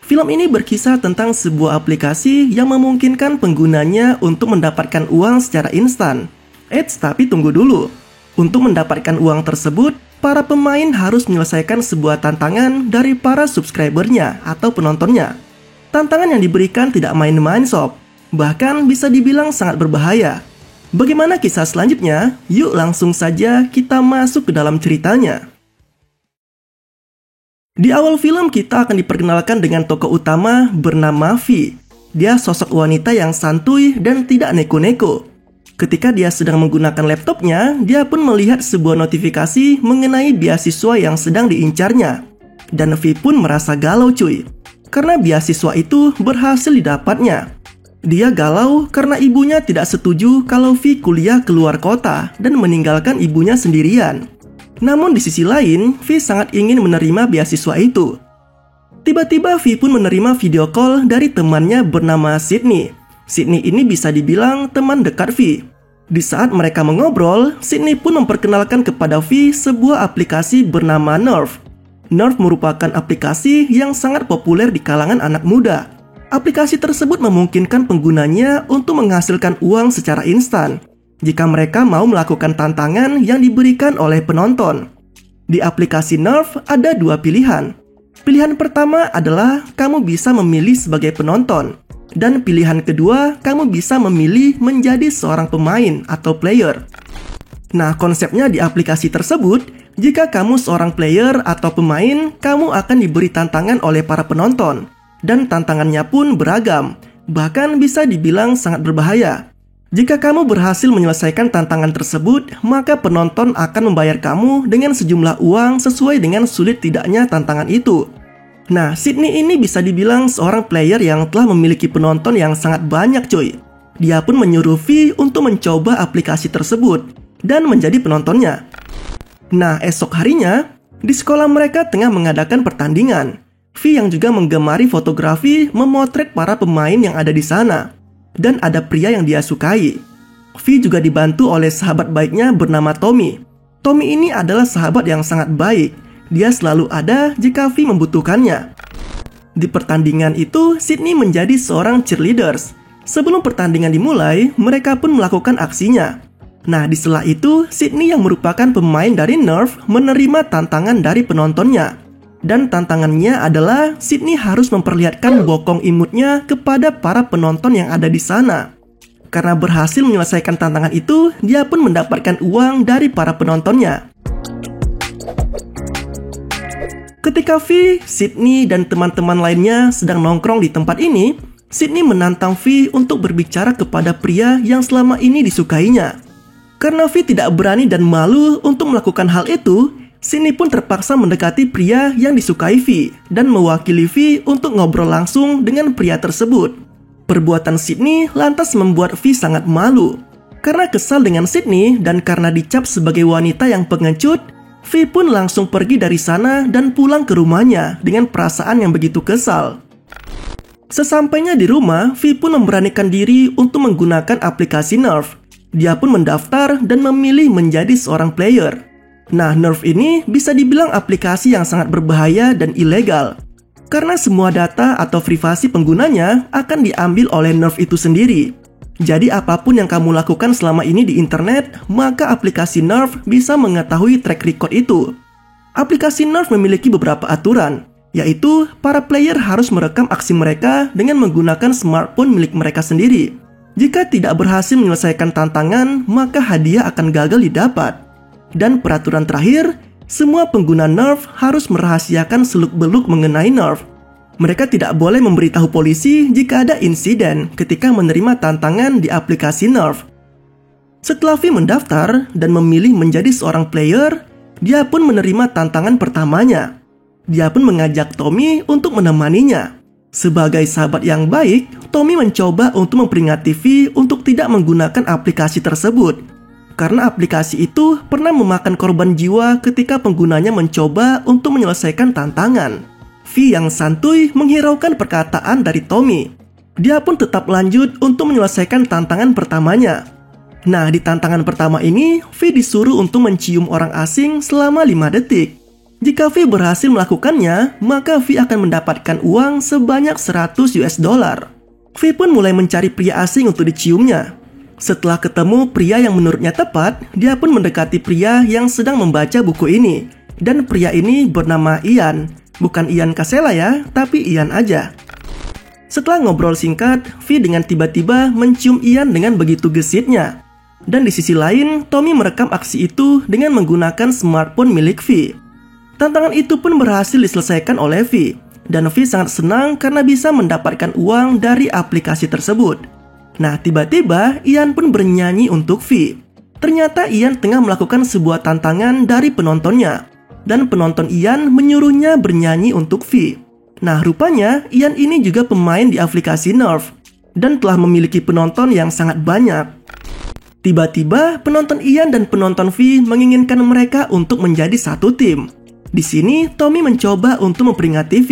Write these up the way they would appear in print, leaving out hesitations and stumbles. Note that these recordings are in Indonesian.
Film ini berkisah tentang sebuah aplikasi yang memungkinkan penggunanya untuk mendapatkan uang secara instan. Tapi tunggu dulu. Untuk mendapatkan uang tersebut, para pemain harus menyelesaikan sebuah tantangan dari para subscribernya atau penontonnya. Tantangan yang diberikan tidak main-main sob, bahkan bisa dibilang sangat berbahaya. Bagaimana kisah selanjutnya? Yuk langsung saja kita masuk ke dalam ceritanya. Di awal film kita akan diperkenalkan dengan tokoh utama bernama Vi. Dia sosok wanita yang santuy dan tidak neko-neko. Ketika dia sedang menggunakan laptopnya, dia pun melihat sebuah notifikasi mengenai beasiswa yang sedang diincarnya. Dan Vi pun merasa galau cuy, karena beasiswa itu berhasil didapatnya. Dia galau karena ibunya tidak setuju kalau Vi kuliah keluar kota dan meninggalkan ibunya sendirian. Namun di sisi lain, Vi sangat ingin menerima beasiswa itu. Tiba-tiba Vi pun menerima video call dari temannya bernama Sydney. Sydney ini bisa dibilang teman dekat Vi. Di saat mereka mengobrol, Sydney pun memperkenalkan kepada Vi sebuah aplikasi bernama Nerve. Nerve merupakan aplikasi yang sangat populer di kalangan anak muda. Aplikasi tersebut memungkinkan penggunanya untuk menghasilkan uang secara instan jika mereka mau melakukan tantangan yang diberikan oleh penonton. Di aplikasi Nerve ada dua pilihan. Pilihan pertama adalah kamu bisa memilih sebagai penonton. Dan pilihan kedua, kamu bisa memilih menjadi seorang pemain atau player. Nah, konsepnya di aplikasi tersebut, jika kamu seorang player atau pemain, kamu akan diberi tantangan oleh para penonton. Dan tantangannya pun beragam, bahkan bisa dibilang sangat berbahaya. Jika kamu berhasil menyelesaikan tantangan tersebut, maka penonton akan membayar kamu dengan sejumlah uang sesuai dengan sulit tidaknya tantangan itu. Nah, Sydney ini bisa dibilang seorang player yang telah memiliki penonton yang sangat banyak cuy. Dia pun menyuruh Vi untuk mencoba aplikasi tersebut dan menjadi penontonnya. Nah, esok harinya, di sekolah mereka tengah mengadakan pertandingan. Vi yang juga menggemari fotografi memotret para pemain yang ada di sana. Dan ada pria yang dia sukai. Vi juga dibantu oleh sahabat baiknya bernama Tommy. Tommy ini adalah sahabat yang sangat baik. Dia selalu ada jika Vi membutuhkannya. Di pertandingan itu, Sydney menjadi seorang cheerleaders. Sebelum pertandingan dimulai, mereka pun melakukan aksinya. Nah, di sela itu, Sydney yang merupakan pemain dari Nerve menerima tantangan dari penontonnya. Dan tantangannya adalah Sydney harus memperlihatkan bokong imutnya kepada para penonton yang ada di sana. Karena berhasil menyelesaikan tantangan itu, dia pun mendapatkan uang dari para penontonnya. Ketika Vi, Sydney, dan teman-teman lainnya sedang nongkrong di tempat ini, Sydney menantang Vi untuk berbicara kepada pria yang selama ini disukainya. Karena Vi tidak berani dan malu untuk melakukan hal itu, Sydney pun terpaksa mendekati pria yang disukai Vi dan mewakili Vi untuk ngobrol langsung dengan pria tersebut. Perbuatan Sydney lantas membuat Vi sangat malu. Karena kesal dengan Sydney dan karena dicap sebagai wanita yang pengecut, Vi pun langsung pergi dari sana dan pulang ke rumahnya dengan perasaan yang begitu kesal. Sesampainya di rumah, Vi pun memberanikan diri untuk menggunakan aplikasi Nerve. Dia pun mendaftar dan memilih menjadi seorang player. Nah, Nerve ini bisa dibilang aplikasi yang sangat berbahaya dan ilegal. Karena semua data atau privasi penggunanya akan diambil oleh Nerve itu sendiri. Jadi apapun yang kamu lakukan selama ini di internet, maka aplikasi Nerve bisa mengetahui track record itu. Aplikasi Nerve memiliki beberapa aturan, yaitu para player harus merekam aksi mereka dengan menggunakan smartphone milik mereka sendiri. Jika tidak berhasil menyelesaikan tantangan, maka hadiah akan gagal didapat. Dan peraturan terakhir, semua pengguna Nerve harus merahasiakan seluk-beluk mengenai Nerve. Mereka tidak boleh memberitahu polisi jika ada insiden ketika menerima tantangan di aplikasi Nerve. Setelah Vi mendaftar dan memilih menjadi seorang player, dia pun menerima tantangan pertamanya. Dia pun mengajak Tommy untuk menemaninya. Sebagai sahabat yang baik, Tommy mencoba untuk memperingati Vi untuk tidak menggunakan aplikasi tersebut. Karena aplikasi itu pernah memakan korban jiwa ketika penggunanya mencoba untuk menyelesaikan tantangan. Vi yang santuy menghiraukan perkataan dari Tommy. Dia pun tetap lanjut untuk menyelesaikan tantangan pertamanya. Nah, di tantangan pertama ini, V disuruh untuk mencium orang asing selama 5 detik. Jika V berhasil melakukannya, maka V akan mendapatkan uang sebanyak 100 US dollar. V pun mulai mencari pria asing untuk diciumnya. Setelah ketemu pria yang menurutnya tepat, dia pun mendekati pria yang sedang membaca buku ini. Dan pria ini bernama Ian. Bukan Ian Kasela ya, tapi Ian aja. Setelah ngobrol singkat, V dengan tiba-tiba mencium Ian dengan begitu gesitnya. Dan di sisi lain, Tommy merekam aksi itu dengan menggunakan smartphone milik V. Tantangan itu pun berhasil diselesaikan oleh V. Dan V sangat senang karena bisa mendapatkan uang dari aplikasi tersebut. Nah, tiba-tiba Ian pun bernyanyi untuk V. Ternyata Ian tengah melakukan sebuah tantangan dari penontonnya. Dan penonton Ian menyuruhnya bernyanyi untuk V. Nah, rupanya Ian ini juga pemain di aplikasi Nerve. Dan telah memiliki penonton yang sangat banyak. Tiba-tiba, penonton Ian dan penonton V menginginkan mereka untuk menjadi satu tim. Di sini, Tommy mencoba untuk memperingati V.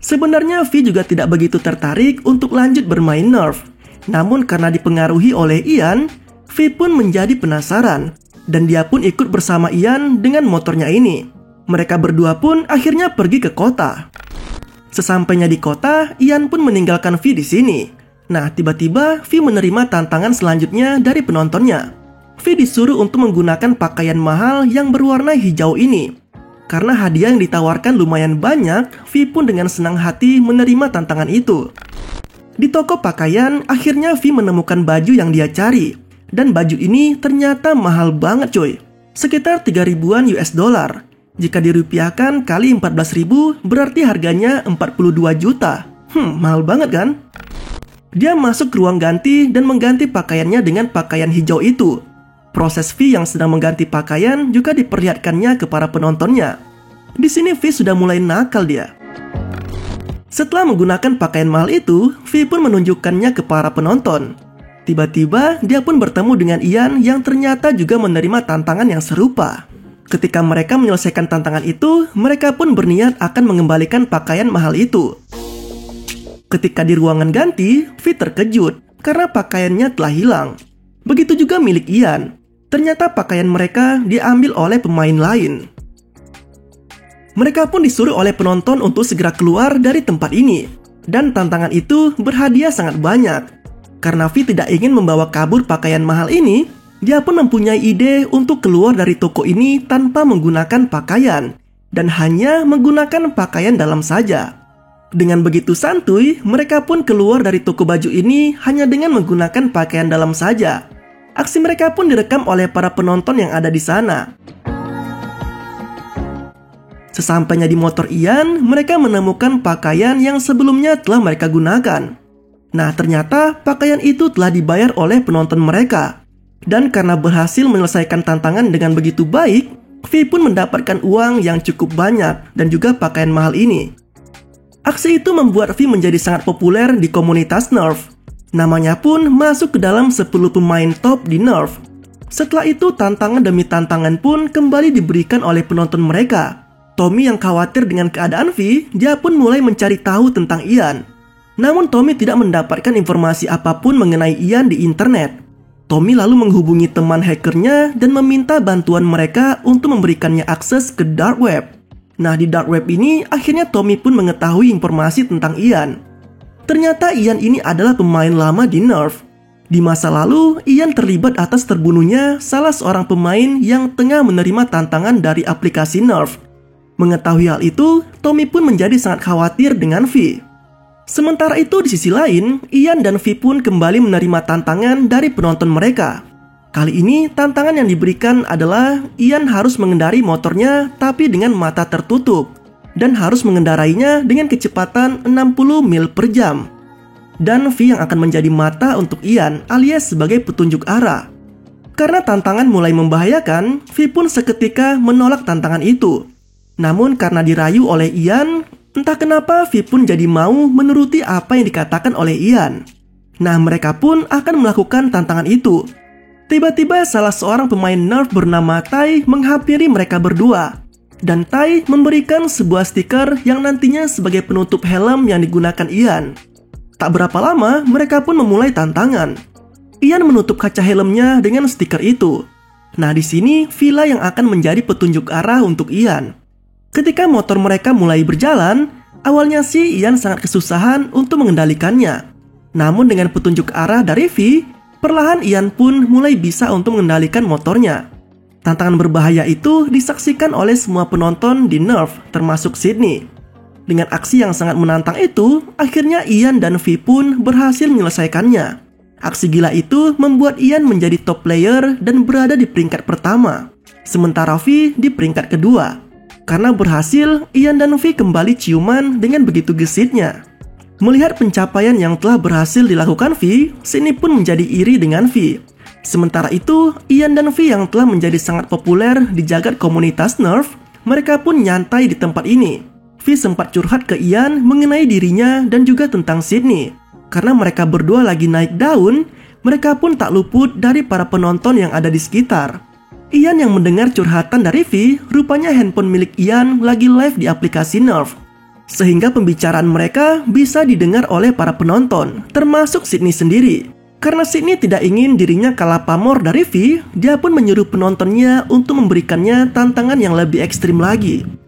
Sebenarnya V juga tidak begitu tertarik untuk lanjut bermain Nerve. Namun karena dipengaruhi oleh Ian, V pun menjadi penasaran. Dan dia pun ikut bersama Ian dengan motornya ini. Mereka berdua pun akhirnya pergi ke kota. Sesampainya di kota, Ian pun meninggalkan V di sini. Nah, tiba-tiba V menerima tantangan selanjutnya dari penontonnya. V disuruh untuk menggunakan pakaian mahal yang berwarna hijau ini. Karena hadiah yang ditawarkan lumayan banyak, V pun dengan senang hati menerima tantangan itu. Di toko pakaian, akhirnya V menemukan baju yang dia cari. Dan baju ini ternyata mahal banget coy. Sekitar 3.000-an US dollar. Jika dirupiahkan kali 14.000, berarti harganya 42 juta. Mahal banget kan? Dia masuk ke ruang ganti dan mengganti pakaiannya dengan pakaian hijau itu. Proses V yang sedang mengganti pakaian juga diperlihatkannya ke para penontonnya. Di sini V sudah mulai nakal dia. Setelah menggunakan pakaian mahal itu, V pun menunjukkannya ke para penonton. Tiba-tiba, dia pun bertemu dengan Ian yang ternyata juga menerima tantangan yang serupa. Ketika mereka menyelesaikan tantangan itu, mereka pun berniat akan mengembalikan pakaian mahal itu. Ketika di ruangan ganti, V terkejut karena pakaiannya telah hilang. Begitu juga milik Ian. Ternyata pakaian mereka diambil oleh pemain lain. Mereka pun disuruh oleh penonton untuk segera keluar dari tempat ini. Dan tantangan itu berhadiah sangat banyak. Karena V tidak ingin membawa kabur pakaian mahal ini, dia pun mempunyai ide untuk keluar dari toko ini tanpa menggunakan pakaian. Dan hanya menggunakan pakaian dalam saja. Dengan begitu santuy, mereka pun keluar dari toko baju ini hanya dengan menggunakan pakaian dalam saja. Aksi mereka pun direkam oleh para penonton yang ada di sana. Sesampainya di motor Ian, mereka menemukan pakaian yang sebelumnya telah mereka gunakan. Nah, ternyata pakaian itu telah dibayar oleh penonton mereka. Dan karena berhasil menyelesaikan tantangan dengan begitu baik, V pun mendapatkan uang yang cukup banyak dan juga pakaian mahal ini. Aksi itu membuat V menjadi sangat populer di komunitas Nerve. Namanya pun masuk ke dalam 10 pemain top di Nerve. Setelah itu tantangan demi tantangan pun kembali diberikan oleh penonton mereka. Tommy yang khawatir dengan keadaan V, dia pun mulai mencari tahu tentang Ian. Namun Tommy tidak mendapatkan informasi apapun mengenai Ian di internet. Tommy lalu menghubungi teman hackernya dan meminta bantuan mereka untuk memberikannya akses ke dark web. Nah, di dark web ini akhirnya Tommy pun mengetahui informasi tentang Ian. Ternyata Ian ini adalah pemain lama di Nerve. Di masa lalu, Ian terlibat atas terbunuhnya salah seorang pemain yang tengah menerima tantangan dari aplikasi Nerve. Mengetahui hal itu, Tommy pun menjadi sangat khawatir dengan V. Sementara itu di sisi lain, Ian dan V pun kembali menerima tantangan dari penonton mereka. Kali ini tantangan yang diberikan adalah Ian harus mengendari motornya tapi dengan mata tertutup dan harus mengendarainya dengan kecepatan 60 mil per jam. Dan V yang akan menjadi mata untuk Ian alias sebagai petunjuk arah. Karena tantangan mulai membahayakan, V pun seketika menolak tantangan itu. Namun karena dirayu oleh Ian, entah kenapa V pun jadi mau menuruti apa yang dikatakan oleh Ian. Nah, mereka pun akan melakukan tantangan itu. Tiba-tiba salah seorang pemain Nerve bernama Tai menghampiri mereka berdua. Dan Tai memberikan sebuah stiker yang nantinya sebagai penutup helm yang digunakan Ian. Tak berapa lama, mereka pun memulai tantangan. Ian menutup kaca helmnya dengan stiker itu. Nah, di sini Villa yang akan menjadi petunjuk arah untuk Ian. Ketika motor mereka mulai berjalan, awalnya sih Ian sangat kesusahan untuk mengendalikannya. Namun dengan petunjuk arah dari V, perlahan Ian pun mulai bisa untuk mengendalikan motornya. Tantangan berbahaya itu disaksikan oleh semua penonton di Nerve, termasuk Sydney. Dengan aksi yang sangat menantang itu, akhirnya Ian dan V pun berhasil menyelesaikannya. Aksi gila itu membuat Ian menjadi top player dan berada di peringkat pertama, sementara V di peringkat kedua. Karena berhasil, Ian dan V kembali ciuman dengan begitu gesitnya. Melihat pencapaian yang telah berhasil dilakukan V, Sydney pun menjadi iri dengan V. Sementara itu, Ian dan V yang telah menjadi sangat populer di jagat komunitas Nerve, mereka pun nyantai di tempat ini. V sempat curhat ke Ian mengenai dirinya dan juga tentang Sydney. Karena mereka berdua lagi naik daun, mereka pun tak luput dari para penonton yang ada di sekitar. Ian yang mendengar curhatan dari V, rupanya handphone milik Ian lagi live di aplikasi Nerve. Sehingga pembicaraan mereka bisa didengar oleh para penonton, termasuk Sydney sendiri. Karena Sydney tidak ingin dirinya kalah pamor dari V, dia pun menyuruh penontonnya untuk memberikannya tantangan yang lebih ekstrim lagi.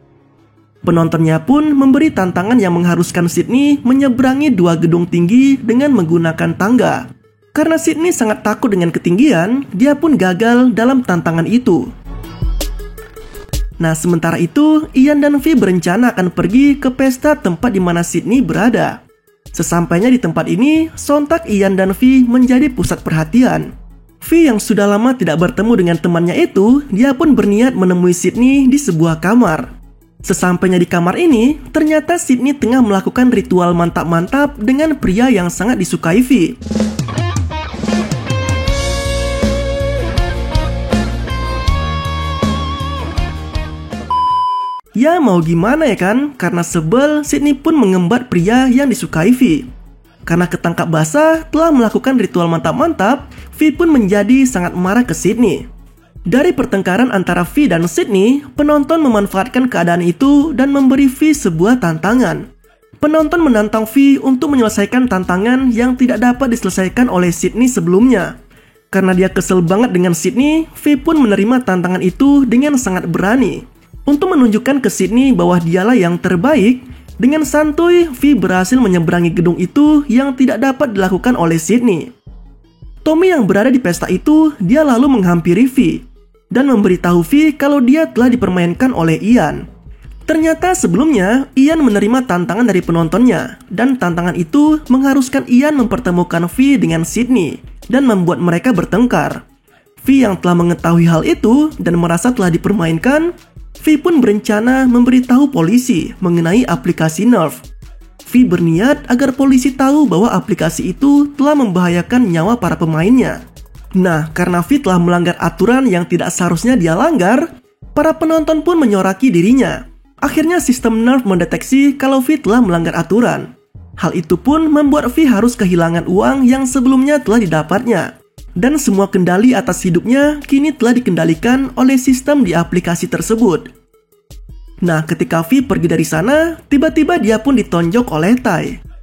Penontonnya pun memberi tantangan yang mengharuskan Sydney menyeberangi 2 gedung tinggi dengan menggunakan tangga. Karena Sydney sangat takut dengan ketinggian, dia pun gagal dalam tantangan itu. Nah, sementara itu, Ian dan V berencana akan pergi ke pesta tempat di mana Sydney berada. Sesampainya di tempat ini, sontak Ian dan V menjadi pusat perhatian. V yang sudah lama tidak bertemu dengan temannya itu, dia pun berniat menemui Sydney di sebuah kamar. Sesampainya di kamar ini, ternyata Sydney tengah melakukan ritual mantap-mantap dengan pria yang sangat disukai V. Ya mau gimana ya kan, karena sebel, Sydney pun mengembat pria yang disukai V. Karena ketangkap basah telah melakukan ritual mantap-mantap, V pun menjadi sangat marah ke Sydney. Dari pertengkaran antara V dan Sydney, penonton memanfaatkan keadaan itu dan memberi V sebuah tantangan. Penonton menantang V untuk menyelesaikan tantangan yang tidak dapat diselesaikan oleh Sydney sebelumnya. Karena dia kesel banget dengan Sydney, V pun menerima tantangan itu dengan sangat berani. Untuk menunjukkan ke Sydney bahwa dialah yang terbaik, dengan santuy V berhasil menyeberangi gedung itu yang tidak dapat dilakukan oleh Sydney. Tommy yang berada di pesta itu, dia lalu menghampiri V dan memberitahu V kalau dia telah dipermainkan oleh Ian. Ternyata sebelumnya Ian menerima tantangan dari penontonnya, dan tantangan itu mengharuskan Ian mempertemukan V dengan Sydney dan membuat mereka bertengkar. V yang telah mengetahui hal itu dan merasa telah dipermainkan, V pun berencana memberitahu polisi mengenai aplikasi Nerve. V berniat agar polisi tahu bahwa aplikasi itu telah membahayakan nyawa para pemainnya. Nah, karena V telah melanggar aturan yang tidak seharusnya dia langgar, para penonton pun menyoraki dirinya. Akhirnya sistem Nerve mendeteksi kalau V telah melanggar aturan. Hal itu pun membuat V harus kehilangan uang yang sebelumnya telah didapatnya. Dan semua kendali atas hidupnya kini telah dikendalikan oleh sistem di aplikasi tersebut. Nah, ketika V pergi dari sana, tiba-tiba dia pun ditonjok oleh Tai.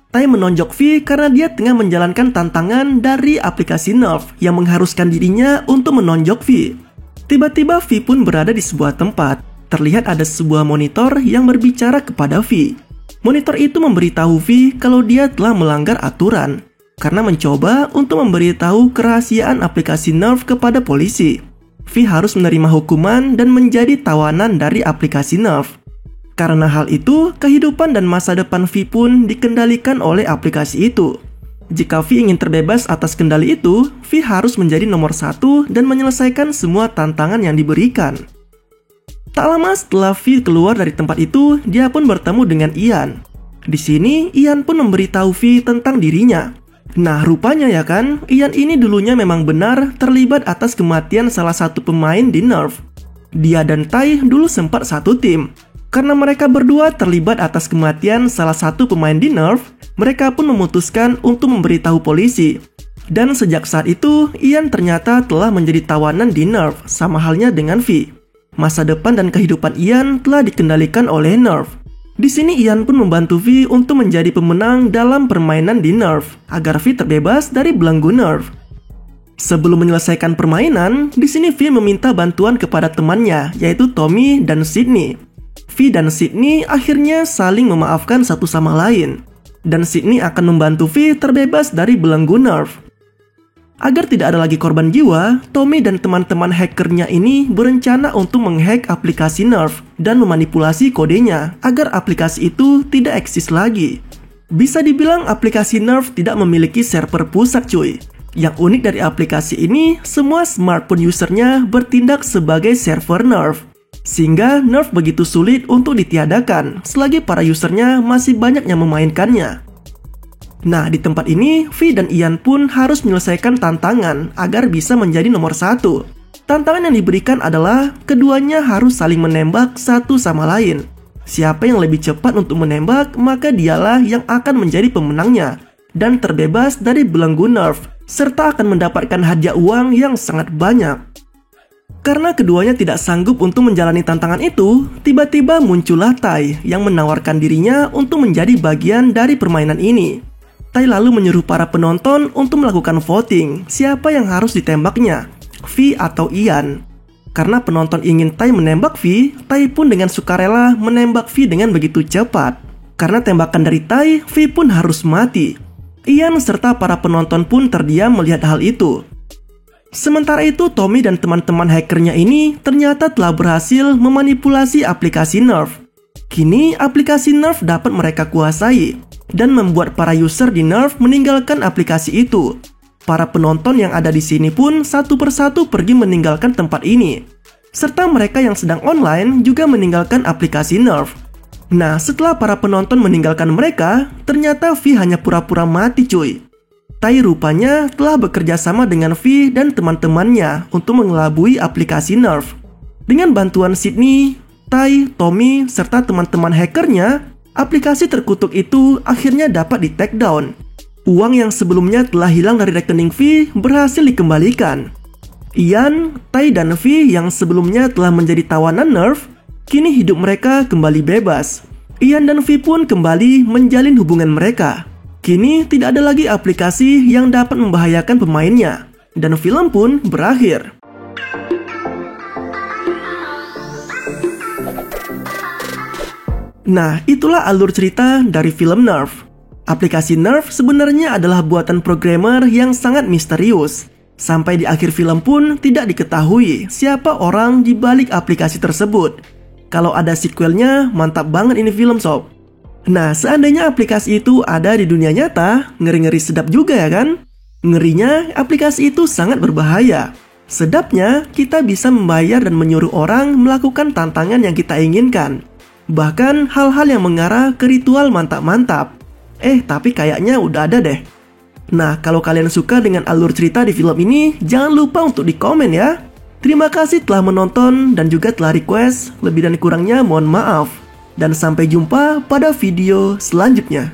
Tai menonjok V karena dia tengah menjalankan tantangan dari aplikasi Nerve yang mengharuskan dirinya untuk menonjok V. Tiba-tiba V pun berada di sebuah tempat. Terlihat ada sebuah monitor yang berbicara kepada V. Monitor itu memberitahu V kalau dia telah melanggar aturan karena mencoba untuk memberitahu kerahasiaan aplikasi Nerve kepada polisi. V harus menerima hukuman dan menjadi tawanan dari aplikasi Nerve. Karena hal itu, kehidupan dan masa depan V pun dikendalikan oleh aplikasi itu. Jika V ingin terbebas atas kendali itu, V harus menjadi nomor 1 dan menyelesaikan semua tantangan yang diberikan. Tak lama setelah V keluar dari tempat itu, dia pun bertemu dengan Ian. Di sini, Ian pun memberitahu V tentang dirinya. Nah, rupanya ya kan, Ian ini dulunya memang benar terlibat atas kematian salah satu pemain di Nerve. Dia dan Tai dulu sempat satu tim. Karena mereka berdua terlibat atas kematian salah satu pemain di Nerve, mereka pun memutuskan untuk memberitahu polisi. Dan sejak saat itu, Ian ternyata telah menjadi tawanan di Nerve, sama halnya dengan V. Masa depan dan kehidupan Ian telah dikendalikan oleh Nerve. Di sini Ian pun membantu V untuk menjadi pemenang dalam permainan di Nerve, agar V terbebas dari belenggu Nerve. Sebelum menyelesaikan permainan, di sini V meminta bantuan kepada temannya, yaitu Tommy dan Sydney. V dan Sydney akhirnya saling memaafkan satu sama lain, dan Sydney akan membantu V terbebas dari belenggu Nerve. Agar tidak ada lagi korban jiwa, Tommy dan teman-teman hackernya ini berencana untuk menghack aplikasi Nerve dan memanipulasi kodenya agar aplikasi itu tidak eksis lagi. Bisa dibilang aplikasi Nerve tidak memiliki server pusat cuy. Yang unik dari aplikasi ini, semua smartphone usernya bertindak sebagai server Nerve. Sehingga Nerve begitu sulit untuk ditiadakan selagi para usernya masih banyak yang memainkannya. Nah, di tempat ini, V dan Ian pun harus menyelesaikan tantangan agar bisa menjadi nomor 1. Tantangan yang diberikan adalah keduanya harus saling menembak satu sama lain. Siapa yang lebih cepat untuk menembak, maka dialah yang akan menjadi pemenangnya dan terbebas dari belenggu Nerve, serta akan mendapatkan hadiah uang yang sangat banyak. Karena keduanya tidak sanggup untuk menjalani tantangan itu, tiba-tiba muncullah Tai yang menawarkan dirinya untuk menjadi bagian dari permainan ini. Tai lalu menyuruh para penonton untuk melakukan voting siapa yang harus ditembaknya, V atau Ian. Karena penonton ingin Tai menembak V, Tai pun dengan sukarela menembak V dengan begitu cepat. Karena tembakan dari Tai, V pun harus mati. Ian serta para penonton pun terdiam melihat hal itu. Sementara itu, Tommy dan teman-teman hackernya ini ternyata telah berhasil memanipulasi aplikasi Nerve. Kini aplikasi Nerve dapat mereka kuasai dan membuat para user di Nerve meninggalkan aplikasi itu. Para penonton yang ada di sini pun satu persatu pergi meninggalkan tempat ini. Serta mereka yang sedang online juga meninggalkan aplikasi Nerve. Nah, setelah para penonton meninggalkan mereka, ternyata V hanya pura-pura mati cuy. Tai rupanya telah bekerja sama dengan V dan teman-temannya untuk mengelabui aplikasi Nerve. Dengan bantuan Sydney, Tai, Tommy, serta teman-teman hackernya, aplikasi terkutuk itu akhirnya dapat di take down. Uang yang sebelumnya telah hilang dari rekening V berhasil dikembalikan. Ian, Tai, dan V yang sebelumnya telah menjadi tawanan Nerve, kini hidup mereka kembali bebas. Ian dan V pun kembali menjalin hubungan mereka. Kini tidak ada lagi aplikasi yang dapat membahayakan pemainnya, dan film pun berakhir. Nah, itulah alur cerita dari film Nerve. Aplikasi Nerve sebenarnya adalah buatan programmer yang sangat misterius. Sampai di akhir film pun tidak diketahui siapa orang di balik aplikasi tersebut. Kalau ada sequelnya, mantap banget ini film sob. Nah, seandainya aplikasi itu ada di dunia nyata, ngeri-ngeri sedap juga ya kan? Ngerinya, aplikasi itu sangat berbahaya. Sedapnya, kita bisa membayar dan menyuruh orang melakukan tantangan yang kita inginkan. Bahkan hal-hal yang mengarah ke ritual mantap-mantap. Tapi kayaknya udah ada deh. Nah, kalau kalian suka dengan alur cerita di film ini, jangan lupa untuk di komen ya. Terima kasih telah menonton dan juga telah request. Lebih dan kurangnya mohon maaf. Dan sampai jumpa pada video selanjutnya.